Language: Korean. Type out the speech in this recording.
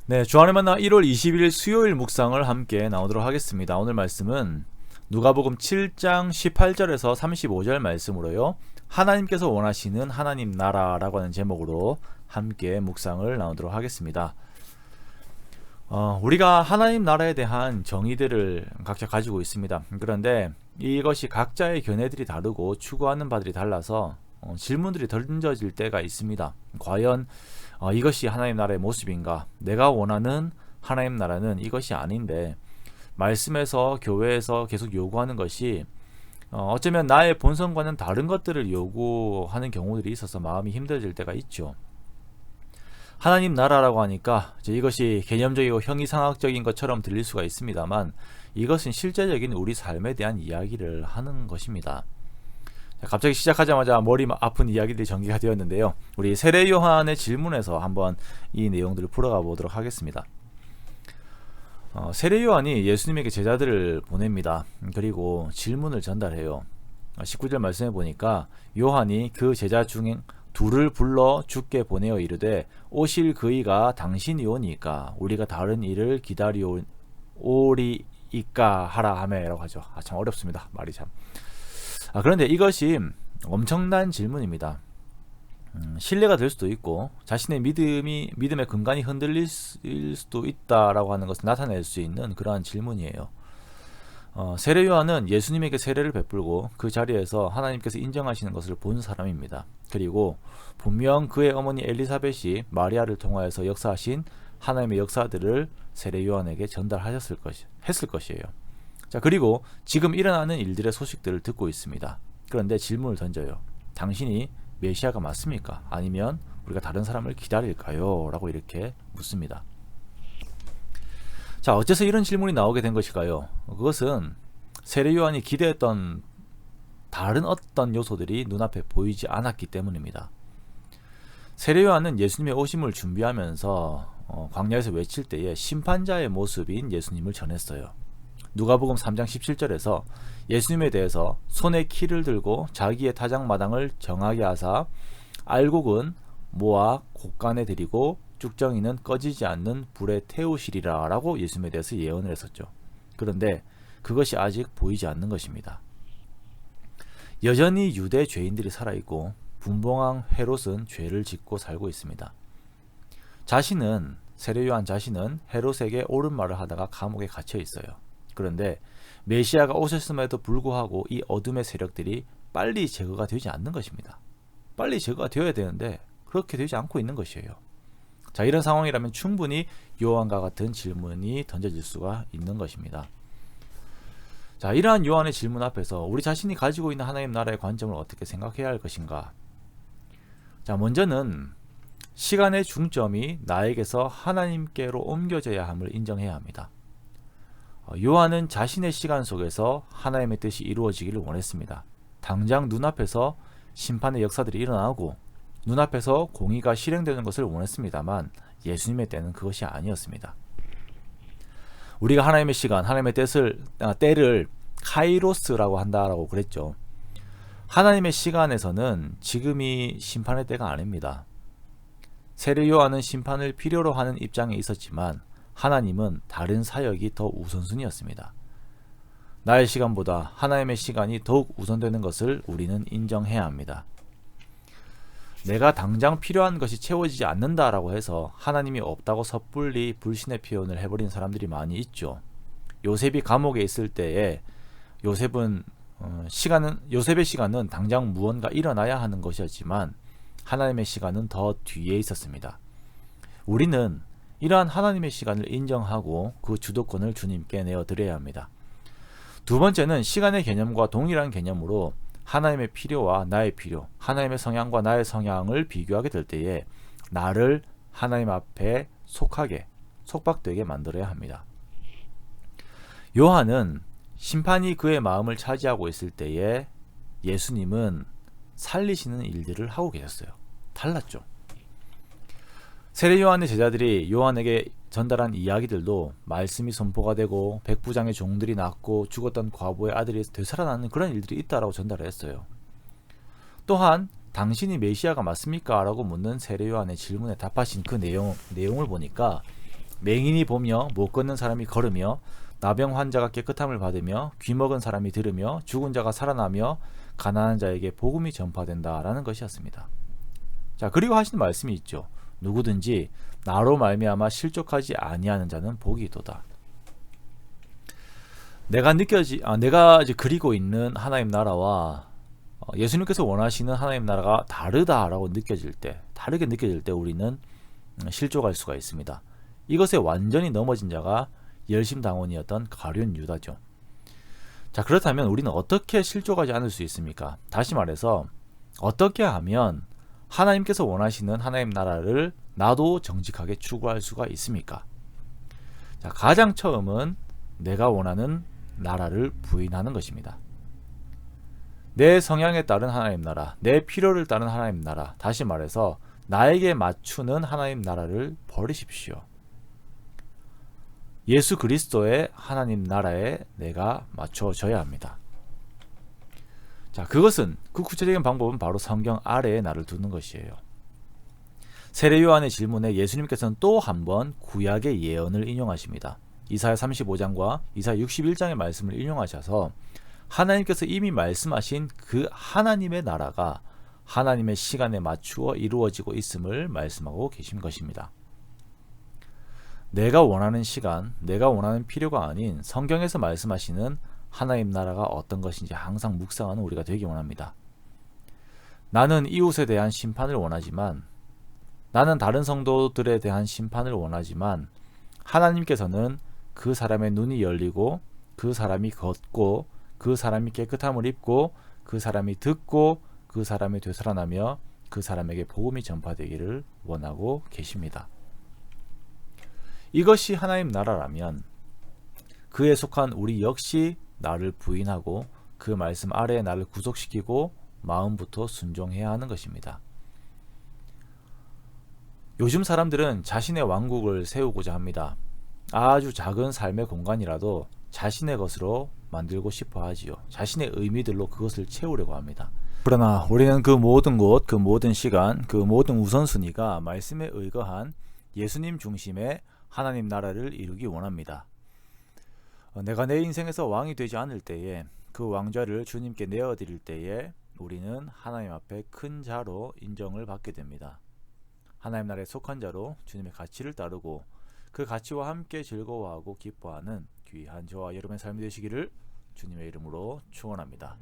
네, 주안의 만나 1월 20일 수요일 묵상을 함께 나오도록 하겠습니다. 오늘 말씀은 누가복음 7장 18절에서 35절 말씀으로요. 하나님께서 원하시는 하나님 나라라고 하는 제목으로 함께 묵상을 나오도록 하겠습니다. 우리가 하나님 나라에 대한 정의들을 각자 가지고 있습니다. 그런데 이것이 각자의 견해들이 다르고 추구하는 바들이 달라서 질문들이 던져질 때가 있습니다. 과연 이것이 하나님 나라의 모습인가? 내가 원하는 하나님 나라는 이것이 아닌데 말씀에서 교회에서 계속 요구하는 것이 어쩌면 나의 본성과는 다른 것들을 요구하는 경우들이 있어서 마음이 힘들어질 때가 있죠. 하나님 나라라고 하니까 이것이 개념적이고 형이상학적인 것처럼 들릴 수가 있습니다만 이것은 실제적인 우리 삶에 대한 이야기를 하는 것입니다. 갑자기 시작하자마자 머리 아픈 이야기들이 전개가 되었는데요. 우리 세례 요한의 질문에서 한번 이 내용들을 풀어가 보도록 하겠습니다. 세례 요한이 예수님에게 제자들을 보냅니다. 그리고 질문을 전달해요. 19절 말씀해 보니까 요한이 그 제자 중에 둘을 불러 주께 보내어 이르되 오실 그이가 당신이 오니까 우리가 다른 일을 기다리오리이까 하라 하매라고 하죠. 참 어렵습니다. 말이 참. 그런데 이것이 엄청난 질문입니다. 신뢰가 될 수도 있고 자신의 믿음의 근간이 흔들릴 수도 있다라고 하는 것을 나타낼 수 있는 그러한 질문이에요. 세례 요한은 예수님에게 세례를 베풀고 그 자리에서 하나님께서 인정하시는 것을 본 사람입니다. 그리고 분명 그의 어머니 엘리사벳이 마리아를 통하여서 역사하신 하나님의 역사들을 세례 요한에게 전달하셨을 했을 것이에요. 자, 그리고 지금 일어나는 일들의 소식들을 듣고 있습니다. 그런데 질문을 던져요. 당신이 메시아가 맞습니까? 아니면 우리가 다른 사람을 기다릴까요? 라고 이렇게 묻습니다. 자, 어째서 이런 질문이 나오게 된 것일까요? 그것은 세례 요한이 기대했던 다른 어떤 요소들이 눈앞에 보이지 않았기 때문입니다. 세례 요한은 예수님의 오심을 준비하면서 광야에서 외칠 때에 심판자의 모습인 예수님을 전했어요. 누가복음 3장 17절에서 예수님에 대해서 손에 키를 들고 자기의 타작마당을 정하게 하사 알곡은 모아 곳간에 들이고 쭉정이는 꺼지지 않는 불에 태우시리라 라고 예수님에 대해서 예언을 했었죠. 그런데 그것이 아직 보이지 않는 것입니다. 여전히 유대 죄인들이 살아있고 분봉왕 헤롯은 죄를 짓고 살고 있습니다. 세례 요한 자신은 헤롯에게 옳은 말을 하다가 감옥에 갇혀 있어요. 그런데 메시아가 오셨음에도 불구하고 이 어둠의 세력들이 빨리 제거가 되지 않는 것입니다. 빨리 제거가 되어야 되는데 그렇게 되지 않고 있는 것이에요. 자, 이런 상황이라면 충분히 요한과 같은 질문이 던져질 수가 있는 것입니다. 자, 이러한 요한의 질문 앞에서 우리 자신이 가지고 있는 하나님 나라의 관점을 어떻게 생각해야 할 것인가? 자, 먼저는 시간의 중점이 나에게서 하나님께로 옮겨져야 함을 인정해야 합니다. 요한은 자신의 시간 속에서 하나님의 뜻이 이루어지기를 원했습니다. 당장 눈앞에서 심판의 역사들이 일어나고 눈앞에서 공의가 실행되는 것을 원했습니다만 예수님의 때는 그것이 아니었습니다. 우리가 하나님의 시간, 하나님의 때를 카이로스라고 한다라고 그랬죠. 하나님의 시간에서는 지금이 심판의 때가 아닙니다. 세례 요한은 심판을 필요로 하는 입장에 있었지만 하나님은 다른 사역이 더 우선순위였습니다. 나의 시간보다 하나님의 시간이 더욱 우선되는 것을 우리는 인정해야 합니다. 내가 당장 필요한 것이 채워지지 않는다라고 해서 하나님이 없다고 섣불리 불신의 표현을 해버린 사람들이 많이 있죠. 요셉이 감옥에 있을 때에 요셉의 시간은 당장 무언가 일어나야 하는 것이었지만 하나님의 시간은 더 뒤에 있었습니다. 우리는 이러한 하나님의 시간을 인정하고 그 주도권을 주님께 내어드려야 합니다. 두 번째는 시간의 개념과 동일한 개념으로 하나님의 필요와 나의 필요, 하나님의 성향과 나의 성향을 비교하게 될 때에 나를 하나님 앞에 속박되게 만들어야 합니다. 요한은 심판이 그의 마음을 차지하고 있을 때에 예수님은 살리시는 일들을 하고 계셨어요. 달랐죠. 세례 요한의 제자들이 요한에게 전달한 이야기들도 말씀이 선포가 되고 백부장의 종들이 낳고 죽었던 과부의 아들이 되살아나는 그런 일들이 있다라고 전달을 했어요. 또한 당신이 메시아가 맞습니까? 라고 묻는 세례 요한의 질문에 답하신 그 내용을 보니까 맹인이 보며 못 걷는 사람이 걸으며 나병 환자가 깨끗함을 받으며 귀먹은 사람이 들으며 죽은 자가 살아나며 가난한 자에게 복음이 전파된다라는 것이었습니다. 자, 그리고 하시는 말씀이 있죠. 누구든지 나로 말미암아 실족하지 아니하는 자는 복이 있도다. 내가 이제 그리고 있는 하나님 나라와 예수님께서 원하시는 하나님 나라가 다르다라고 다르게 느껴질 때 우리는 실족할 수가 있습니다. 이것에 완전히 넘어진 자가 열심당원이었던 가룟 유다죠. 자, 그렇다면 우리는 어떻게 실족하지 않을 수 있습니까? 다시 말해서 어떻게 하면 하나님께서 원하시는 하나님 나라를 나도 정직하게 추구할 수가 있습니까? 자, 가장 처음은 내가 원하는 나라를 부인하는 것입니다. 내 성향에 따른 하나님 나라, 내 필요를 따른 하나님 나라, 다시 말해서 나에게 맞추는 하나님 나라를 버리십시오. 예수 그리스도의 하나님 나라에 내가 맞춰져야 합니다. 자, 그 구체적인 방법은 바로 성경 아래에 나를 두는 것이에요. 세례 요한의 질문에 예수님께서는 또 한 번 구약의 예언을 인용하십니다. 이사야 35장과 이사야 61장의 말씀을 인용하셔서 하나님께서 이미 말씀하신 그 하나님의 나라가 하나님의 시간에 맞추어 이루어지고 있음을 말씀하고 계신 것입니다. 내가 원하는 시간, 내가 원하는 필요가 아닌 성경에서 말씀하시는 하나님 나라가 어떤 것인지 항상 묵상하는 우리가 되기 원합니다. 나는 이웃에 대한 심판을 원하지만, 나는 다른 성도들에 대한 심판을 원하지만, 하나님께서는 그 사람의 눈이 열리고 그 사람이 걷고 그 사람이 깨끗함을 입고 그 사람이 듣고 그 사람이 되살아나며 그 사람에게 복음이 전파되기를 원하고 계십니다. 이것이 하나님 나라라면 그에 속한 우리 역시 나를 부인하고 그 말씀 아래에 나를 구속시키고 마음부터 순종해야 하는 것입니다. 요즘 사람들은 자신의 왕국을 세우고자 합니다. 아주 작은 삶의 공간이라도 자신의 것으로 만들고 싶어 하지요. 자신의 의미들로 그것을 채우려고 합니다. 그러나 우리는 그 모든 곳, 그 모든 시간, 그 모든 우선순위가 말씀에 의거한 예수님 중심의 하나님 나라를 이루기 원합니다. 내가 내 인생에서 왕이 되지 않을 때에 그 왕좌를 주님께 내어드릴 때에 우리는 하나님 앞에 큰 자로 인정을 받게 됩니다. 하나님 나라에 속한 자로 주님의 가치를 따르고 그 가치와 함께 즐거워하고 기뻐하는 귀한 저와 여러분의 삶이 되시기를 주님의 이름으로 축원합니다.